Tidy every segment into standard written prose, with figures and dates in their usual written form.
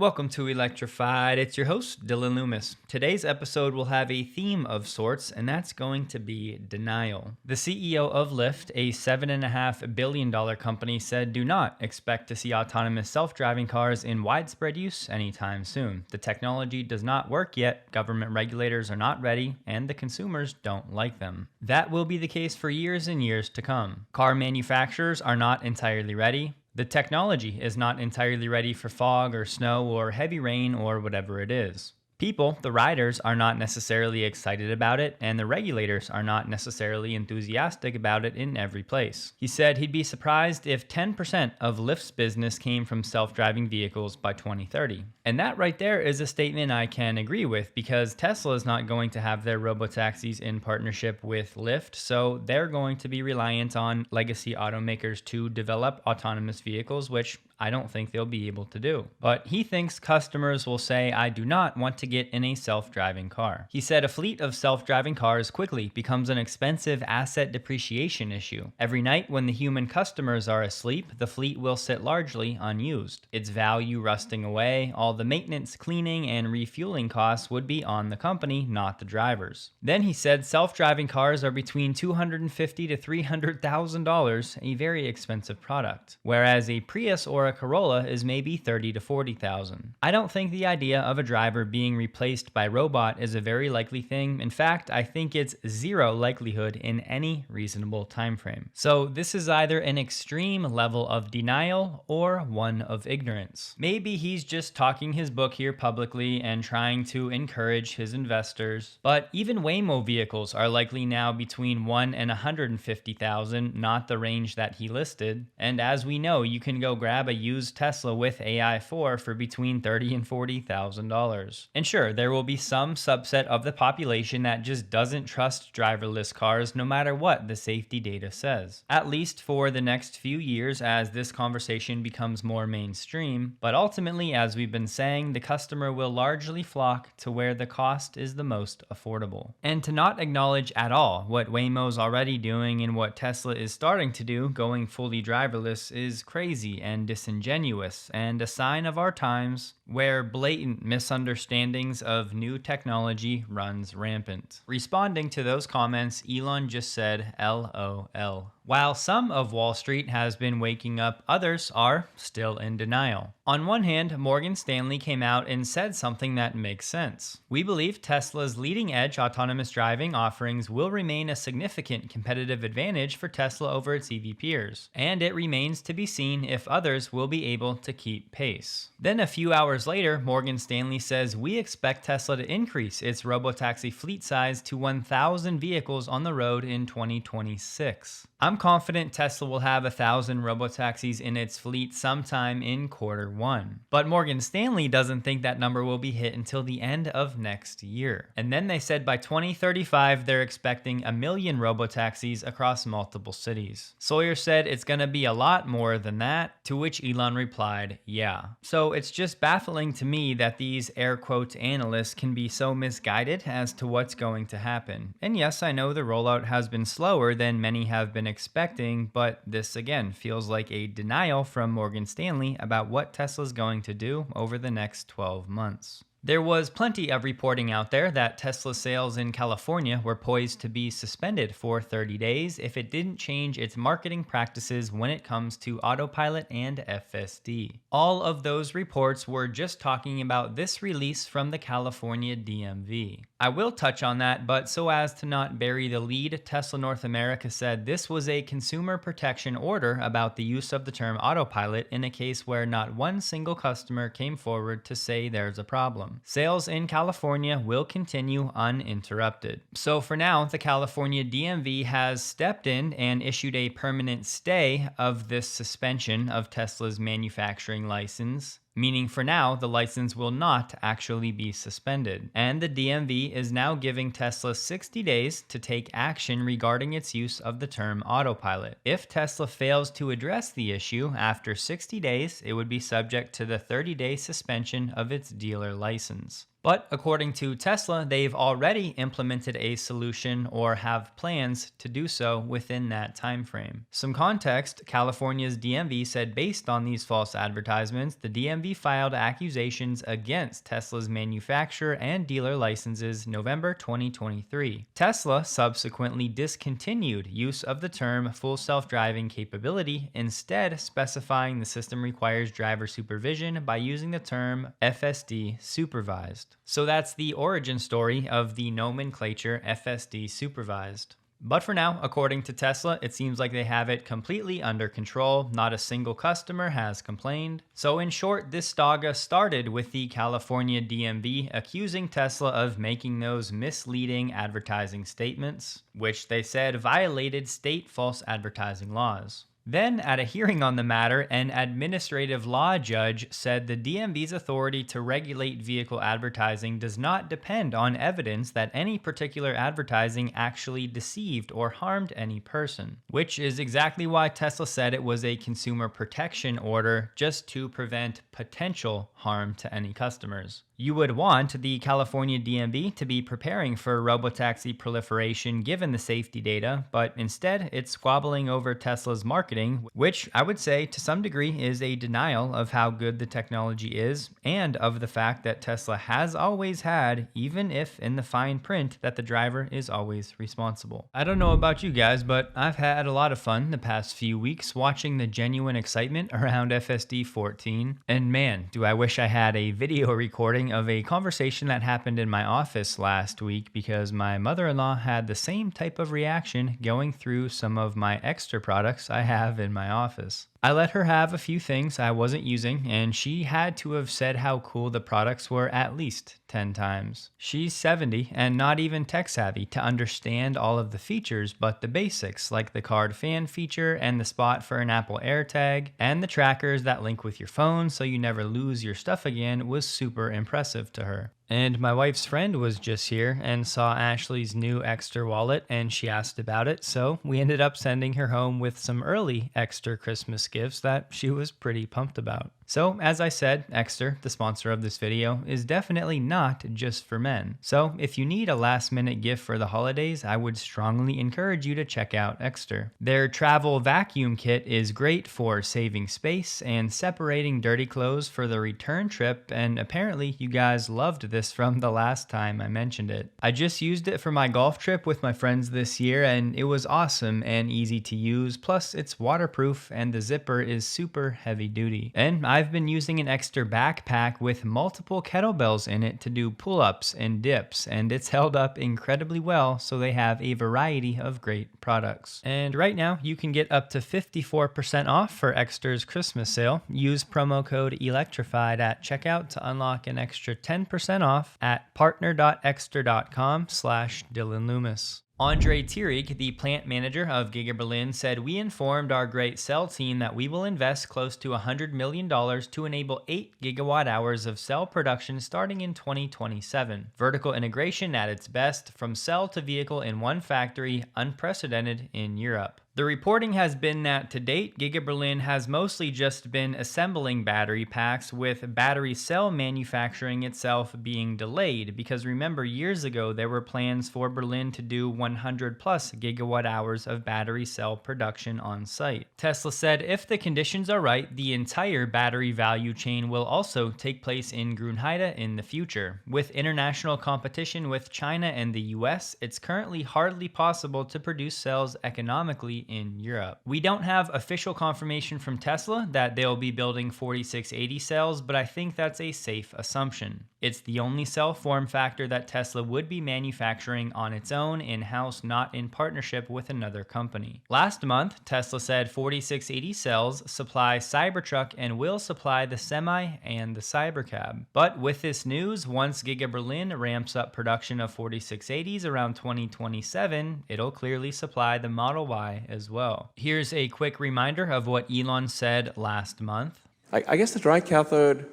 Welcome to Electrified. It's your host, Dylan Loomis. Today's episode will have a theme of sorts, and that's going to be denial. The CEO of Lyft, a $7.5 billion company, said do not expect to see autonomous self-driving cars in widespread use anytime soon. The technology does not work yet, government regulators are not ready, and the consumers don't like them. That will be the case for years and years to come. Car manufacturers are not entirely ready. The technology is not entirely ready for fog or snow or heavy rain or whatever it is. People, the riders, are not necessarily excited about it, and the regulators are not necessarily enthusiastic about it in every place. He said he'd be surprised if 10% of Lyft's business came from self-driving vehicles by 2030. And that right there is a statement I can agree with, because Tesla is not going to have their robotaxis in partnership with Lyft, so they're going to be reliant on legacy automakers to develop autonomous vehicles, which I don't think they'll be able to do. But he thinks customers will say, I do not want to get in a self-driving car. He said a fleet of self-driving cars quickly becomes an expensive asset depreciation issue. Every night when the human customers are asleep, the fleet will sit largely unused. Its value rusting away, all the maintenance, cleaning, and refueling costs would be on the company, not the drivers. Then he said self-driving cars are between $250,000 to $300,000, a very expensive product, whereas a Prius or a Corolla is maybe $30,000 to $40,000. I don't think the idea of a driver being replaced by robot is a very likely thing. In fact, I think it's zero likelihood in any reasonable time frame. So this is either an extreme level of denial or one of ignorance. Maybe he's just talking his book here publicly and trying to encourage his investors. But even Waymo vehicles are likely now between $1 and $150,000, not the range that he listed. And as we know, you can go grab a used Tesla with AI4 for between $30,000 and $40,000. And sure, there will be some subset of the population that just doesn't trust driverless cars no matter what the safety data says. At least for the next few years as this conversation becomes more mainstream. But ultimately, as we've been saying, the customer will largely flock to where the cost is the most affordable. And to not acknowledge at all what Waymo's already doing and what Tesla is starting to do, going fully driverless, is crazy and disingenuous and a sign of our times where blatant misunderstandings of new technology runs rampant. Responding to those comments, Elon just said LOL. While some of Wall Street has been waking up, others are still in denial. On one hand, Morgan Stanley came out and said something that makes sense. We believe Tesla's leading-edge autonomous driving offerings will remain a significant competitive advantage for Tesla over its EV peers, and it remains to be seen if others will be able to keep pace. Then a few hours later, Morgan Stanley says we expect Tesla to increase its robotaxi fleet size to 1,000 vehicles on the road in 2026. I'm confident Tesla will have 1,000 robotaxis in its fleet sometime in Q1. But Morgan Stanley doesn't think that number will be hit until the end of next year. And then they said by 2035, they're expecting 1 million robotaxis across multiple cities. Sawyer said it's gonna be a lot more than that, to which Elon replied, yeah. So it's just baffling to me that these air quote analysts can be so misguided as to what's going to happen. And yes, I know the rollout has been slower than many have been expecting, but this again feels like a denial from Morgan Stanley about what Tesla's going to do over the next 12 months. There was plenty of reporting out there that Tesla sales in California were poised to be suspended for 30 days if it didn't change its marketing practices when it comes to autopilot and FSD. All of those reports were just talking about this release from the California DMV. I will touch on that, but so as to not bury the lead, Tesla North America said this was a consumer protection order about the use of the term autopilot in a case where not one single customer came forward to say there's a problem. Sales in California will continue uninterrupted. So for now, the California DMV has stepped in and issued a permanent stay of this suspension of Tesla's manufacturing license, meaning for now, the license will not actually be suspended. And the DMV is now giving Tesla 60 days to take action regarding its use of the term autopilot. If Tesla fails to address the issue after 60 days, it would be subject to the 30-day suspension of its dealer license. But according to Tesla, they've already implemented a solution or have plans to do so within that time frame. Some context, California's DMV said based on these false advertisements, the DMV filed accusations against Tesla's manufacturer and dealer licenses November 2023. Tesla subsequently discontinued use of the term full self-driving capability, instead specifying the system requires driver supervision by using the term FSD supervised. So that's the origin story of the nomenclature FSD supervised. But for now, according to Tesla, it seems like they have it completely under control. Not a single customer has complained. So in short, this saga started with the California DMV accusing Tesla of making those misleading advertising statements, which they said violated state false advertising laws. Then, at a hearing on the matter, an administrative law judge said the DMV's authority to regulate vehicle advertising does not depend on evidence that any particular advertising actually deceived or harmed any person, which is exactly why Tesla said it was a consumer protection order just to prevent potential harm to any customers. You would want the California DMV to be preparing for robotaxi proliferation given the safety data, but instead it's squabbling over Tesla's marketing, which I would say to some degree is a denial of how good the technology is and of the fact that Tesla has always had, even if in the fine print, that the driver is always responsible. I don't know about you guys, but I've had a lot of fun the past few weeks watching the genuine excitement around FSD 14, and man, do I wish I had a video recording of a conversation that happened in my office last week because my mother-in-law had the same type of reaction going through some of my extra products I have in my office. I let her have a few things I wasn't using, and she had to have said how cool the products were at least 10 times. She's 70 and not even tech savvy to understand all of the features, but the basics like the card fan feature and the spot for an Apple AirTag and the trackers that link with your phone so you never lose your stuff again was super impressive to her. And my wife's friend was just here and saw Ashley's new Exter wallet and she asked about it, so we ended up sending her home with some early Exter Christmas gifts that she was pretty pumped about. So, as I said, Exter, the sponsor of this video, is definitely not just for men. So, if you need a last-minute gift for the holidays, I would strongly encourage you to check out Exter. Their travel vacuum kit is great for saving space and separating dirty clothes for the return trip, and apparently you guys loved this from the last time I mentioned it. I just used it for my golf trip with my friends this year, and it was awesome and easy to use, plus it's waterproof and the zipper is super heavy-duty. And I've been using an Exter backpack with multiple kettlebells in it to do pull-ups and dips, and it's held up incredibly well, so they have a variety of great products. And right now, you can get up to 54% off for Exter's Christmas sale. Use promo code Electrified at checkout to unlock an extra 10% off at partner.exter.com/Dylan Loomis. Andre Tierig, the plant manager of Giga Berlin, said, "We informed our great cell team that we will invest close to $100 million to enable 8 gigawatt hours of cell production starting in 2027. Vertical integration at its best, from cell to vehicle in one factory, unprecedented in Europe." The reporting has been that to date, Giga Berlin has mostly just been assembling battery packs, with battery cell manufacturing itself being delayed, because remember years ago there were plans for Berlin to do 100 plus gigawatt hours of battery cell production on site. Tesla said if the conditions are right, the entire battery value chain will also take place in Grünheide in the future. With international competition with China and the US, it's currently hardly possible to produce cells economically in Europe. We don't have official confirmation from Tesla that they'll be building 4680 cells, but I think that's a safe assumption. It's the only cell form factor that Tesla would be manufacturing on its own in-house, not in partnership with another company. Last month, Tesla said 4680 cells supply Cybertruck and will supply the Semi and the Cybercab. But with this news, once Giga Berlin ramps up production of 4680s around 2027, it'll clearly supply the Model Y as well. Here's a quick reminder of what Elon said last month. I guess the dry cathode,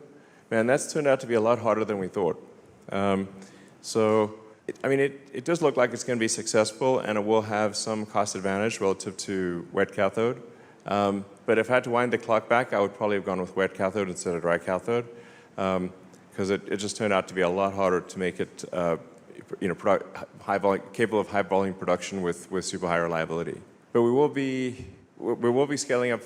man, that's turned out to be a lot harder than we thought. It does look like it's going to be successful, and it will have some cost advantage relative to wet cathode. But if I had to wind the clock back, I would probably have gone with wet cathode instead of dry cathode. because it just turned out to be a lot harder to make it capable of high volume production with super high reliability. But we will be scaling up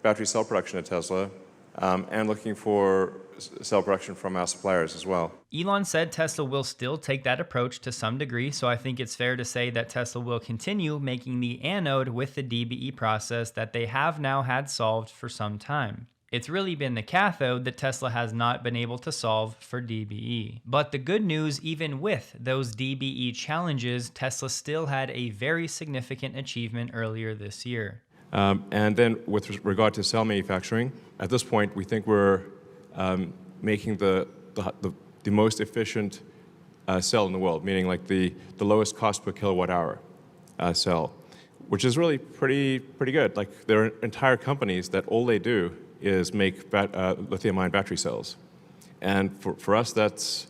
battery cell production at Tesla and looking for cell production from our suppliers as well. Elon said Tesla will still take that approach to some degree, so I think it's fair to say that Tesla will continue making the anode with the DBE process that they have now had solved for some time. It's really been the cathode that Tesla has not been able to solve for DBE. But the good news, even with those DBE challenges, Tesla still had a very significant achievement earlier this year. And then with regard to cell manufacturing, at this point, we think we're making the most efficient cell in the world, meaning like the lowest cost per kilowatt hour cell, which is really pretty good. Like there are entire companies that all they do is make lithium-ion battery cells. And for us, that's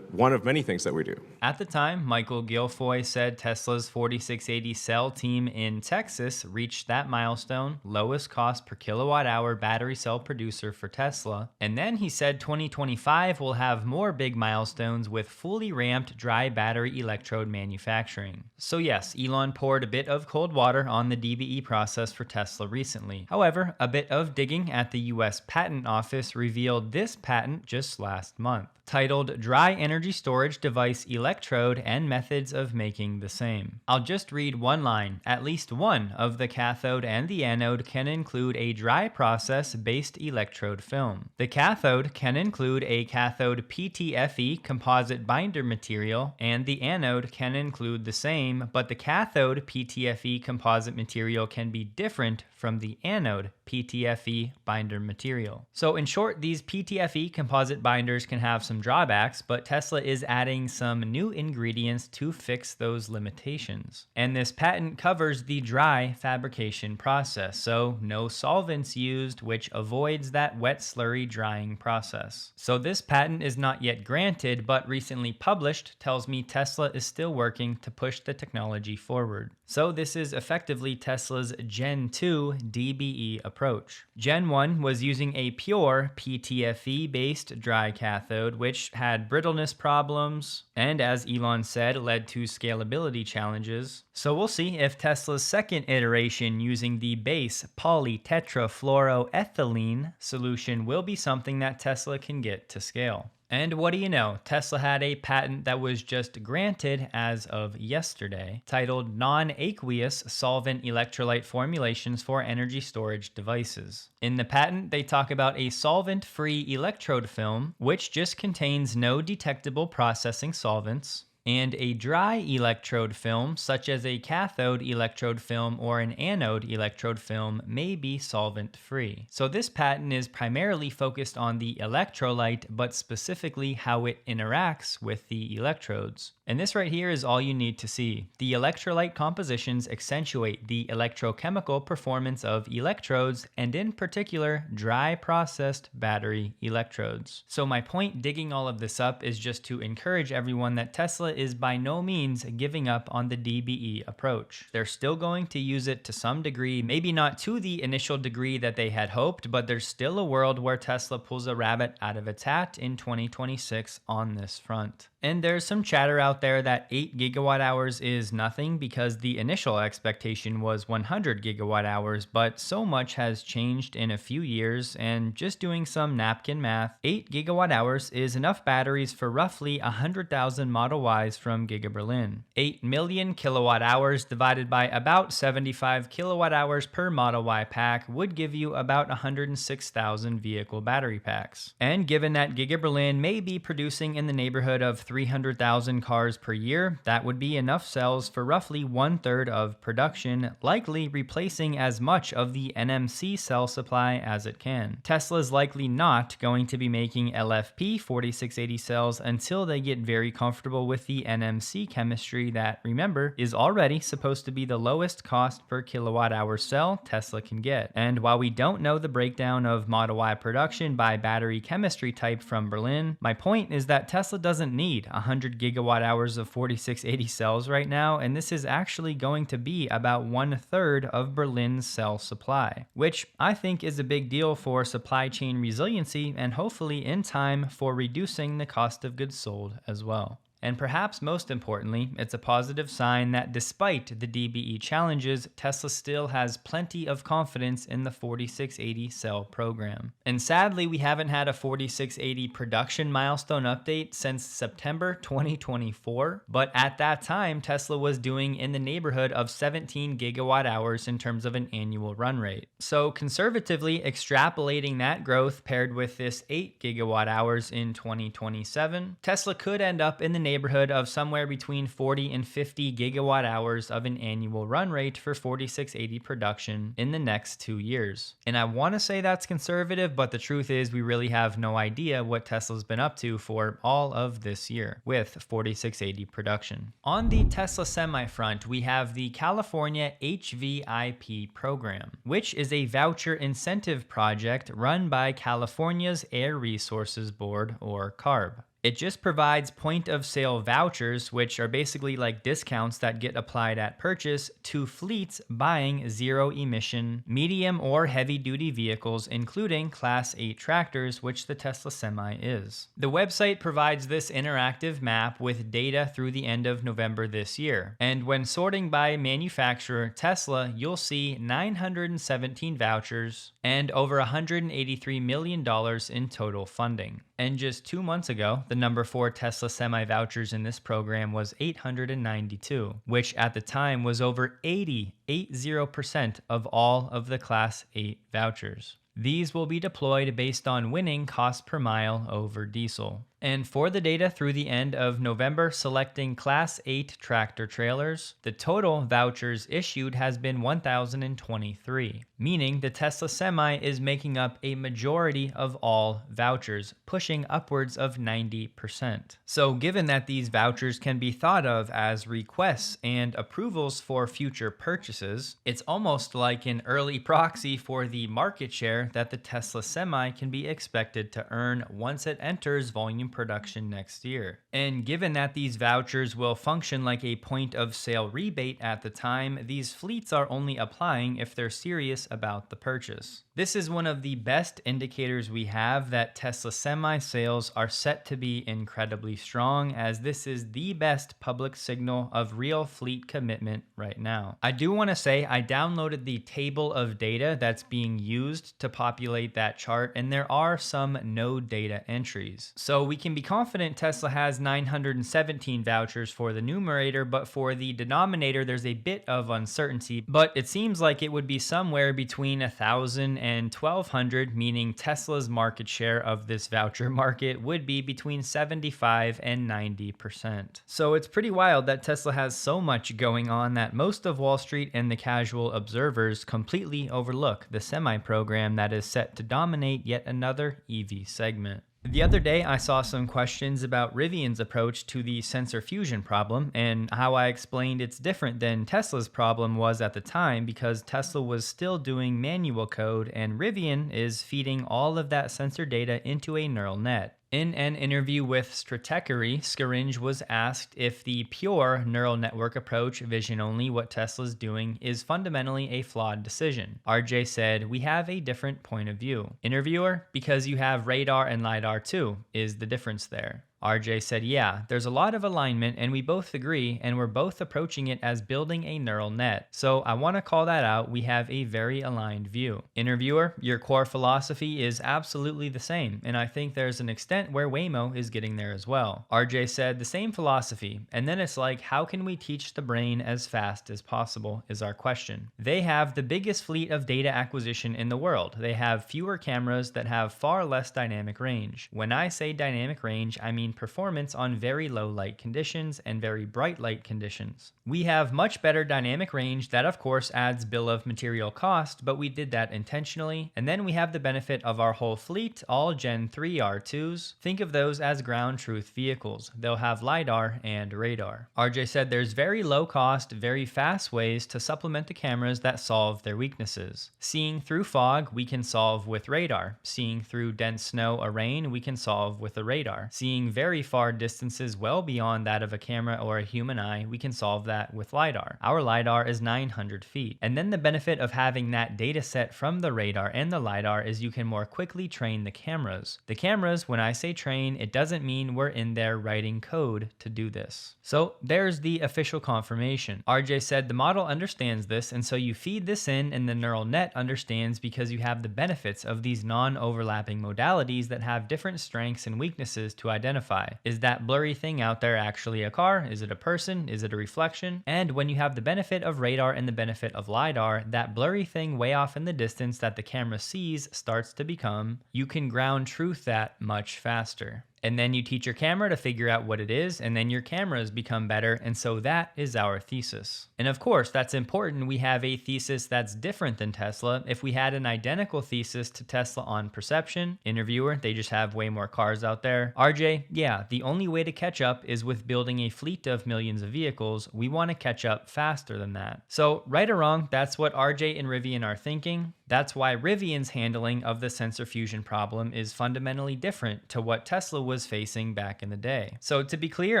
one of many things that we do. At the time, Michael Guilfoy said Tesla's 4680 cell team in Texas reached that milestone, lowest cost per kilowatt hour battery cell producer for Tesla. And then he said 2025 will have more big milestones with fully ramped dry battery electrode manufacturing. So yes, Elon poured a bit of cold water on the DBE process for Tesla recently. However, a bit of digging at the US Patent Office revealed this patent just last month, titled Dry Energy Storage Device Electrode and Methods of Making the Same. I'll just read one line. At least one of the cathode and the anode can include a dry process-based electrode film. The cathode can include a cathode PTFE composite binder material, and the anode can include the same, but the cathode PTFE composite material can be different from the anode PTFE binder material. So in short, these PTFE composite binders can have some drawbacks, but Tesla is adding some new ingredients to fix those limitations. And this patent covers the dry fabrication process, so no solvents used, which avoids that wet slurry drying process. So this patent is not yet granted, but recently published tells me Tesla is still working to push the technology forward. So this is effectively Tesla's Gen 2 DBE approach. Gen 1 was using a pure PTFE-based dry cathode, which had brittleness problems, and as Elon said, led to scalability challenges. So we'll see if Tesla's second iteration using the base polytetrafluoroethylene solution will be something that Tesla can get to scale. And what do you know? Tesla had a patent that was just granted as of yesterday, titled Non-Aqueous Solvent Electrolyte Formulations for Energy Storage Devices. In the patent, they talk about a solvent-free electrode film, which just contains no detectable processing solvents, and a dry electrode film, such as a cathode electrode film or an anode electrode film, may be solvent-free. So this patent is primarily focused on the electrolyte, but specifically how it interacts with the electrodes. And this right here is all you need to see. The electrolyte compositions accentuate the electrochemical performance of electrodes, and in particular, dry processed battery electrodes. So my point digging all of this up is just to encourage everyone that Tesla is by no means giving up on the DBE approach. They're still going to use it to some degree, maybe not to the initial degree that they had hoped, but there's still a world where Tesla pulls a rabbit out of its hat in 2026 on this front. And there's some chatter out there that 8 gigawatt hours is nothing because the initial expectation was 100 gigawatt hours, but so much has changed in a few years, and just doing some napkin math, 8 gigawatt hours is enough batteries for roughly 100,000 Model Ys from Giga Berlin. 8 million kilowatt hours divided by about 75 kilowatt hours per Model Y pack would give you about 106,000 vehicle battery packs. And given that Giga Berlin may be producing in the neighborhood of 300,000 cars per year, that would be enough cells for roughly 1/3 of production, likely replacing as much of the NMC cell supply as it can. Tesla's likely not going to be making LFP 4680 cells until they get very comfortable with the the NMC chemistry that, remember, is already supposed to be the lowest cost per kilowatt hour cell Tesla can get. And while we don't know the breakdown of Model Y production by battery chemistry type from Berlin, my point is that Tesla doesn't need 100 gigawatt hours of 4680 cells right now, and this is actually going to be about 1/3 of Berlin's cell supply, which I think is a big deal for supply chain resiliency and hopefully in time for reducing the cost of goods sold as well. And perhaps most importantly, it's a positive sign that despite the DBE challenges, Tesla still has plenty of confidence in the 4680 cell program. And sadly, we haven't had a 4680 production milestone update since September 2024, but at that time, Tesla was doing in the neighborhood of 17 gigawatt hours in terms of an annual run rate. So conservatively extrapolating that growth paired with this 8 gigawatt hours in 2027, Tesla could end up in the neighborhood of somewhere between 40 and 50 gigawatt hours of an annual run rate for 4680 production in the next 2 years. And I want to say that's conservative, but the truth is we really have no idea what Tesla's been up to for all of this year with 4680 production. On the Tesla Semi front, we have the California HVIP program, which is a voucher incentive project run by California's Air Resources Board, or CARB. It just provides point of sale vouchers, which are basically like discounts that get applied at purchase to fleets buying zero emission, medium or heavy duty vehicles, including Class 8 tractors, which the Tesla Semi is. The website provides this interactive map with data through the end of November this year. And when sorting by manufacturer, Tesla, you'll see 917 vouchers and over $183 million in total funding. And just 2 months ago, the number for Tesla Semi vouchers in this program was 892, which at the time was over 80% of all of the Class 8 vouchers. These will be deployed based on winning cost per mile over diesel. And for the data through the end of November, selecting Class 8 tractor trailers, the total vouchers issued has been 1,023, meaning the Tesla Semi is making up a majority of all vouchers, pushing upwards of 90%. So given that these vouchers can be thought of as requests and approvals for future purchases, it's almost like an early proxy for the market share that the Tesla Semi can be expected to earn once it enters volume production next year. And given that these vouchers will function like a point of sale rebate at the time, these fleets are only applying if they're serious about the purchase. This is one of the best indicators we have that Tesla Semi sales are set to be incredibly strong, as this is the best public signal of real fleet commitment right now. I do want to say I downloaded the table of data that's being used to populate that chart, and there are some no data entries. So we can be confident Tesla has 917 vouchers for the numerator, but for the denominator there's a bit of uncertainty, but it seems like it would be somewhere between 1,000 and 1,200, meaning Tesla's market share of this voucher market would be between 75 and 90%. So it's pretty wild that Tesla has so much going on that most of Wall Street and the casual observers completely overlook the Semi program that is set to dominate yet another EV segment. The other day, I saw some questions about Rivian's approach to the sensor fusion problem and how I explained it's different than Tesla's problem was at the time because Tesla was still doing manual code and Rivian is feeding all of that sensor data into a neural net. In an interview with Stratechery, Scaringe was asked if the pure neural network approach, vision only, what Tesla's doing, is fundamentally a flawed decision. RJ said, "We have a different point of view." Interviewer, "Because you have radar and Lidar too, is the difference there?" RJ said, "Yeah, there's a lot of alignment and we both agree and we're both approaching it as building a neural net. So I want to call that out. We have a very aligned view." Interviewer, "Your core philosophy is absolutely the same and I think there's an extent where Waymo is getting there as well." RJ said, "The same philosophy. And then it's like, how can we teach the brain as fast as possible is our question. They have the biggest fleet of data acquisition in the world. They have fewer cameras that have far less dynamic range. When I say dynamic range, I mean performance on very low light conditions and very bright light conditions. We have much better dynamic range that of course adds bill of material cost, but we did that intentionally. And then we have the benefit of our whole fleet, all Gen 3 R2s. Think of those as ground truth vehicles. They'll have Lidar and radar. RJ said there's very low cost, very fast ways to supplement the cameras that solve their weaknesses. Seeing through fog, we can solve with radar. Seeing through dense snow or rain, we can solve with a radar. Seeing very far distances well beyond that of a camera or a human eye, we can solve that with Lidar. Our Lidar is 900 feet. And then the benefit of having that data set from the radar and the Lidar is you can more quickly train the cameras. The cameras, when I say train, it doesn't mean we're in there writing code to do this. So there's the official confirmation. RJ said the model understands this, and so you feed this in and the neural net understands because you have the benefits of these non-overlapping modalities that have different strengths and weaknesses to identify. Is that blurry thing out there actually a car? Is it a person? Is it a reflection? And when you have the benefit of radar and the benefit of Lidar, that blurry thing way off in the distance that the camera sees starts to become, you can ground truth that much faster. And then you teach your camera to figure out what it is, and then your cameras become better, and so that is our thesis. And of course, that's important. We have a thesis that's different than Tesla. If we had an identical thesis to Tesla on perception, interviewer, they just have way more cars out there. RJ, yeah, the only way to catch up is with building a fleet of millions of vehicles. We want to catch up faster than that. So right or wrong, that's what RJ and Rivian are thinking. That's why Rivian's handling of the sensor fusion problem is fundamentally different to what Tesla was facing back in the day. So to be clear,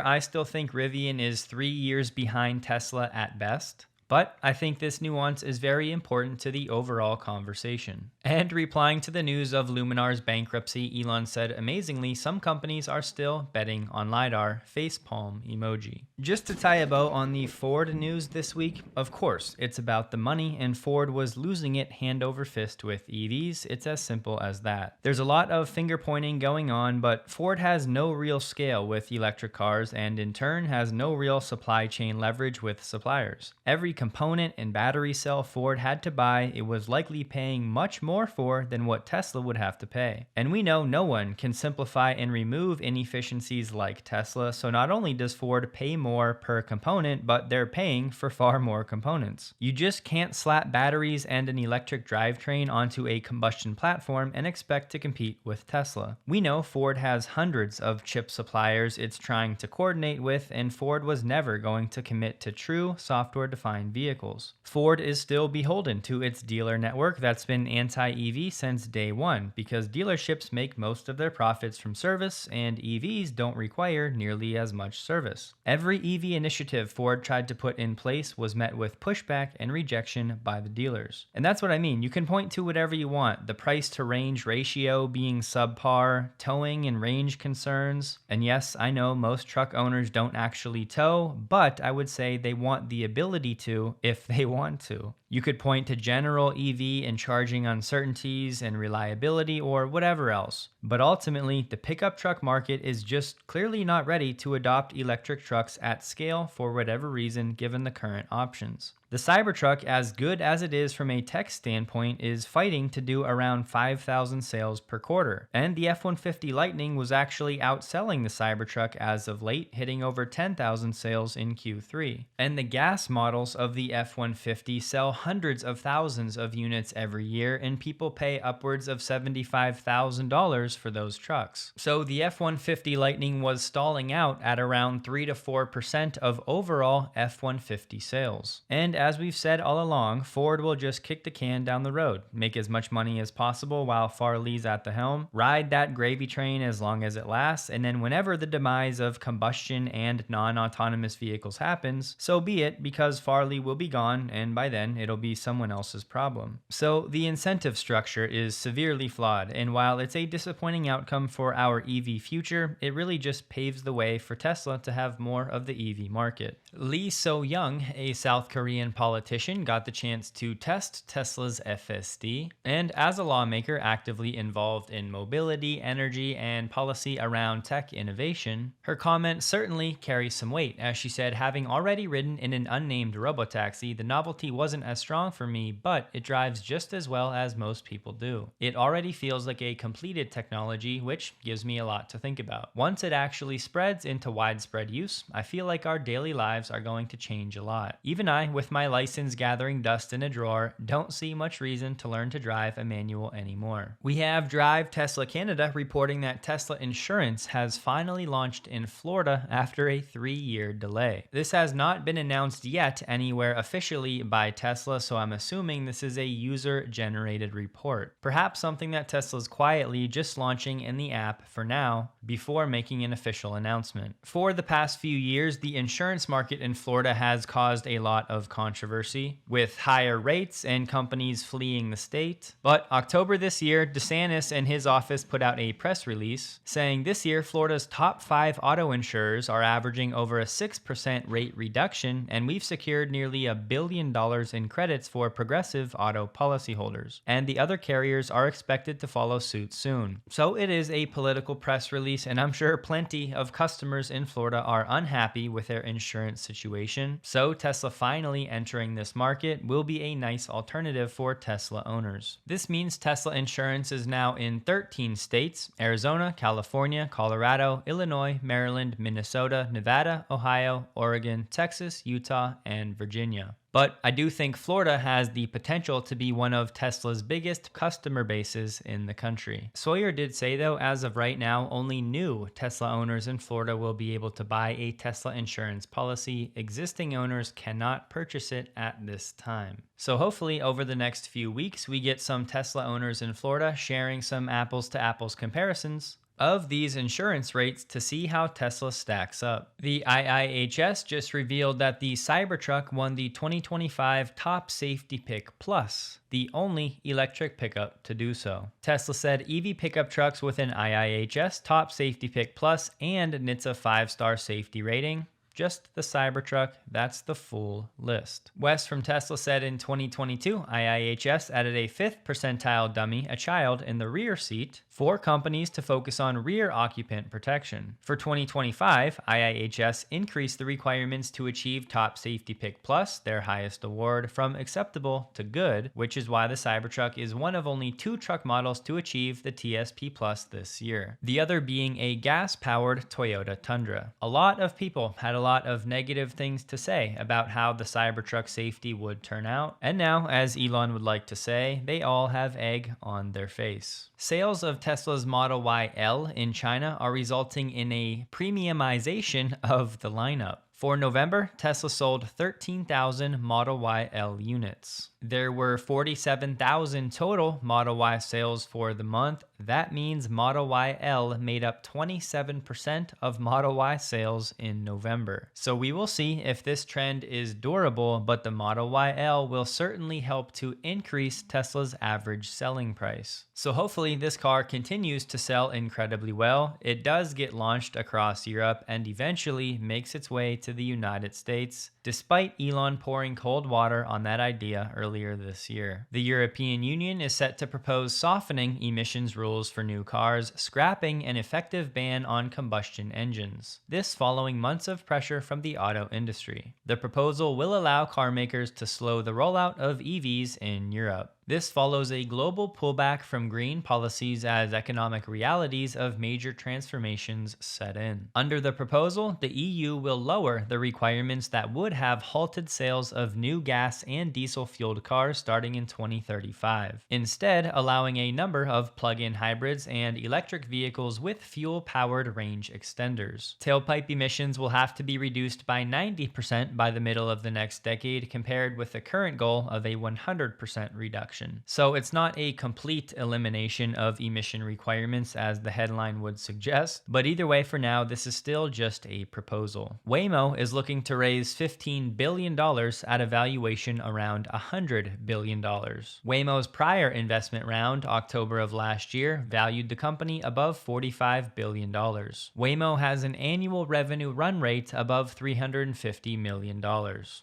I still think Rivian is 3 years behind Tesla at best. But I think this nuance is very important to the overall conversation. And replying to the news of Luminar's bankruptcy, Elon said, amazingly, some companies are still betting on Lidar, facepalm emoji. Just to tie a bow on the Ford news this week, of course, it's about the money, and Ford was losing it hand over fist with EVs. It's as simple as that. There's a lot of finger pointing going on, but Ford has no real scale with electric cars and in turn has no real supply chain leverage with suppliers. Every component and battery cell Ford had to buy, it was likely paying much more for than what Tesla would have to pay. And we know no one can simplify and remove inefficiencies like Tesla, so not only does Ford pay more per component, but they're paying for far more components. You just can't slap batteries and an electric drivetrain onto a combustion platform and expect to compete with Tesla. We know Ford has hundreds of chip suppliers it's trying to coordinate with, and Ford was never going to commit to true software-defined vehicles. Ford is still beholden to its dealer network that's been anti-EV since day one, because dealerships make most of their profits from service and EVs don't require nearly as much service. Every EV initiative Ford tried to put in place was met with pushback and rejection by the dealers. And that's what I mean. You can point to whatever you want, the price to range ratio being subpar, towing and range concerns. And yes, I know most truck owners don't actually tow, but I would say they want the ability to if they want to. You could point to general EV and charging uncertainties and reliability or whatever else. But ultimately, the pickup truck market is just clearly not ready to adopt electric trucks at scale for whatever reason given the current options. The Cybertruck, as good as it is from a tech standpoint, is fighting to do around 5,000 sales per quarter. And the F-150 Lightning was actually outselling the Cybertruck as of late, hitting over 10,000 sales in Q3. And the gas models of the F-150 sell hundreds of thousands of units every year, and people pay upwards of $75,000 for those trucks. So the F-150 Lightning was stalling out at around 3 to 4% of overall F-150 sales. And as we've said all along, Ford will just kick the can down the road, make as much money as possible while Farley's at the helm, ride that gravy train as long as it lasts, and then whenever the demise of combustion and non-autonomous vehicles happens, so be it, because Farley will be gone, and by then it'll be someone else's problem. So the incentive structure is severely flawed, and while it's a disappointing outcome for our EV future, it really just paves the way for Tesla to have more of the EV market. Lee So-young, a South Korean politician, got the chance to test Tesla's FSD, and as a lawmaker actively involved in mobility, energy, and policy around tech innovation, her comment certainly carries some weight, as she said having already ridden in an unnamed robotaxi, the novelty wasn't as as strong for me, but it drives just as well as most people do. It already feels like a completed technology, which gives me a lot to think about. Once it actually spreads into widespread use, I feel like our daily lives are going to change a lot. Even I, with my license gathering dust in a drawer, don't see much reason to learn to drive a manual anymore. We have Drive Tesla Canada reporting that Tesla Insurance has finally launched in Florida after a 3-year delay. This has not been announced yet anywhere officially by Tesla, so I'm assuming this is a user-generated report. Perhaps something that Tesla's quietly just launching in the app for now before making an official announcement. For the past few years, the insurance market in Florida has caused a lot of controversy, with higher rates and companies fleeing the state. But October this year, DeSantis and his office put out a press release saying this year Florida's top 5 auto insurers are averaging over a 6% rate reduction, and we've secured nearly $1 billion in credits for Progressive auto policyholders, and the other carriers are expected to follow suit soon. So it is a political press release, and I'm sure plenty of customers in Florida are unhappy with their insurance situation. So Tesla finally entering this market will be a nice alternative for Tesla owners. This means Tesla Insurance is now in 13 states: Arizona, California, Colorado, Illinois, Maryland, Minnesota, Nevada, Ohio, Oregon, Texas, Utah, and Virginia. But I do think Florida has the potential to be one of Tesla's biggest customer bases in the country. Sawyer did say, though, as of right now, only new Tesla owners in Florida will be able to buy a Tesla insurance policy. Existing owners cannot purchase it at this time. So hopefully over the next few weeks, we get some Tesla owners in Florida sharing some apples to apples comparisons of these insurance rates to see how Tesla stacks up. The IIHS just revealed that the Cybertruck won the 2025 Top Safety Pick Plus, the only electric pickup to do so. Tesla said EV pickup trucks with an IIHS Top Safety Pick Plus and NHTSA 5-star safety rating. Just the Cybertruck, that's the full list. Wes from Tesla said in 2022, IIHS added a 5th percentile dummy, a child, in the rear seat for companies to focus on rear occupant protection. For 2025, IIHS increased the requirements to achieve Top Safety Pick Plus, their highest award, from acceptable to good, which is why the Cybertruck is one of only 2 truck models to achieve the TSP Plus this year. The other being a gas-powered Toyota Tundra. A lot of people had a lot of negative things to say about how the Cybertruck safety would turn out, and now, as Elon would like to say, they all have egg on their face. Sales of Tesla's Model Y L in China are resulting in a premiumization of the lineup. For November, Tesla sold 13,000 Model Y L units. There were 47,000 total Model Y sales for the month. That means Model Y L made up 27% of Model Y sales in November. So we will see if this trend is durable, but the Model Y L will certainly help to increase Tesla's average selling price. So hopefully this car continues to sell incredibly well. It does get launched across Europe and eventually makes its way to the United States, despite Elon pouring cold water on that idea earlier this year. The European Union is set to propose softening emissions rules for new cars, scrapping an effective ban on combustion engines. This following months of pressure from the auto industry. The proposal will allow car makers to slow the rollout of EVs in Europe. This follows a global pullback from green policies as economic realities of major transformations set in. Under the proposal, the EU will lower the requirements that would have halted sales of new gas and diesel-fueled cars starting in 2035, instead allowing a number of plug-in hybrids and electric vehicles with fuel-powered range extenders. Tailpipe emissions will have to be reduced by 90% by the middle of the next decade, compared with the current goal of a 100% reduction. So it's not a complete elimination of emission requirements as the headline would suggest, but either way for now, this is still just a proposal. Waymo is looking to raise $15 billion at a valuation around $100 billion. Waymo's prior investment round, October of last year, valued the company above $45 billion. Waymo has an annual revenue run rate above $350 million.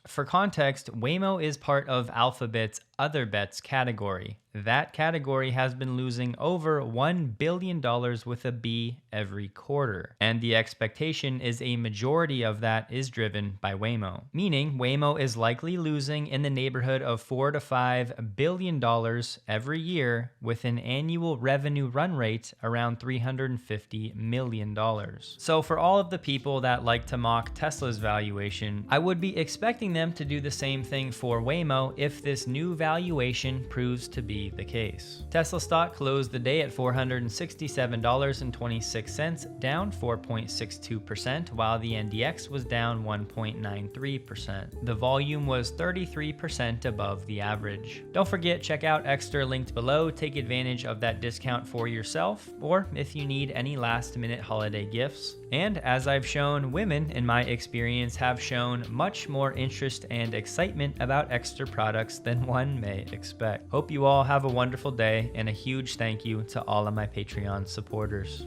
For context, Waymo is part of Alphabet's Other Bets category. that category has been losing over $1 billion with a B every quarter. And the expectation is a majority of that is driven by Waymo, meaning Waymo is likely losing in the neighborhood of $4 to $5 billion every year with an annual revenue run rate around $350 million. So for all of the people that like to mock Tesla's valuation, I would be expecting them to do the same thing for Waymo if this new valuation proves to be the case. Tesla stock closed the day at $467.26, down 4.62%, while the NDX was down 1.93%. The volume was 33% above the average. Don't forget, check out Extra linked below. Take advantage of that discount for yourself, or if you need any last-minute holiday gifts. And as I've shown, women, in my experience, have shown much more interest and excitement about Extra products than one may expect. Hope you all have a wonderful day, and a huge thank you to all of my Patreon supporters.